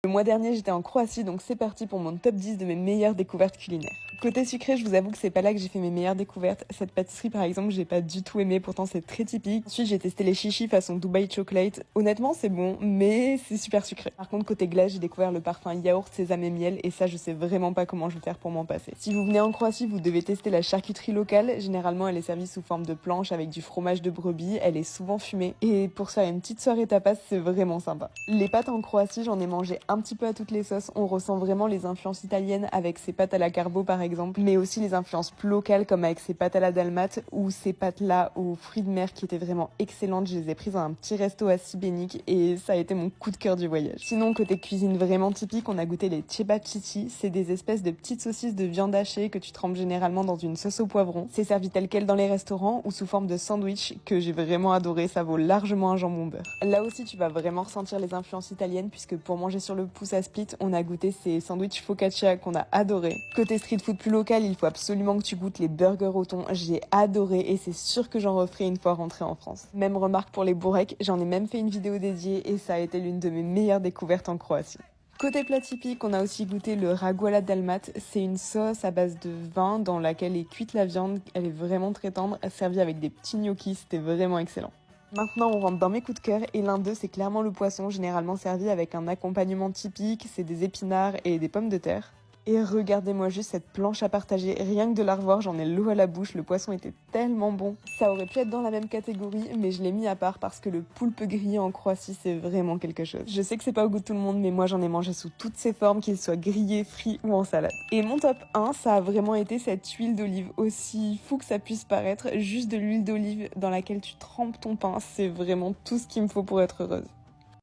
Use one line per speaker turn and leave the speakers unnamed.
Le mois dernier, j'étais en Croatie, donc c'est parti pour mon top 10 de mes meilleures découvertes culinaires. Côté sucré, je vous avoue que c'est pas là que j'ai fait mes meilleures découvertes. Cette pâtisserie, par exemple, j'ai pas du tout aimé, pourtant c'est très typique. Ensuite, j'ai testé les chichis façon Dubai Chocolate. Honnêtement, c'est bon, mais c'est super sucré. Par contre, côté glace, j'ai découvert le parfum yaourt, sésame et miel, et ça, je sais vraiment pas comment je vais faire pour m'en passer. Si vous venez en Croatie, vous devez tester la charcuterie locale. Généralement, elle est servie sous forme de planche avec du fromage de brebis. Elle est souvent fumée. Et pour faire une petite soirée tapas, c'est vraiment sympa. Les pâtes en Croatie, j'en ai mangé un petit peu à toutes les sauces. On ressent vraiment les influences italiennes avec ses pâtes à la carbo par exemple, mais aussi les influences plus locales comme avec ces pâtes à la dalmate ou ces pâtes là aux fruits de mer qui étaient vraiment excellentes. Je les ai prises dans un petit resto à Sibénik et ça a été mon coup de cœur du voyage. Sinon, côté cuisine vraiment typique, on a goûté les cebačići. C'est des espèces de petites saucisses de viande hachée que tu trempes généralement dans une sauce au poivron. C'est servi tel quel dans les restaurants ou sous forme de sandwich que j'ai vraiment adoré. Ça vaut largement un jambon beurre. Là aussi, tu vas vraiment ressentir les influences italiennes puisque pour manger sur le pouce à Split, on a goûté ces sandwichs focaccia qu'on a adoré. Côté street food plus local, il faut absolument que tu goûtes les burgers au thon. J'ai adoré et c'est sûr que j'en referai une fois rentrée en France. Même remarque pour les boureks, j'en ai même fait une vidéo dédiée et ça a été l'une de mes meilleures découvertes en Croatie. Côté plat typique, on a aussi goûté le ragu à la dalmate. C'est une sauce à base de vin dans laquelle est cuite la viande. Elle est vraiment très tendre, servie avec des petits gnocchis. C'était vraiment excellent. Maintenant, on rentre dans mes coups de cœur et l'un d'eux, c'est clairement le poisson, généralement servi avec un accompagnement typique, c'est des épinards et des pommes de terre. Et regardez-moi juste cette planche à partager, rien que de la revoir, j'en ai l'eau à la bouche, le poisson était tellement bon. Ça aurait pu être dans la même catégorie, mais je l'ai mis à part parce que le poulpe grillé en Croatie, c'est vraiment quelque chose. Je sais que c'est pas au goût de tout le monde, mais moi j'en ai mangé sous toutes ses formes, qu'il soit grillé, frit ou en salade. Et mon top 1, ça a vraiment été cette huile d'olive, aussi fou que ça puisse paraître, juste de l'huile d'olive dans laquelle tu trempes ton pain, c'est vraiment tout ce qu'il me faut pour être heureuse.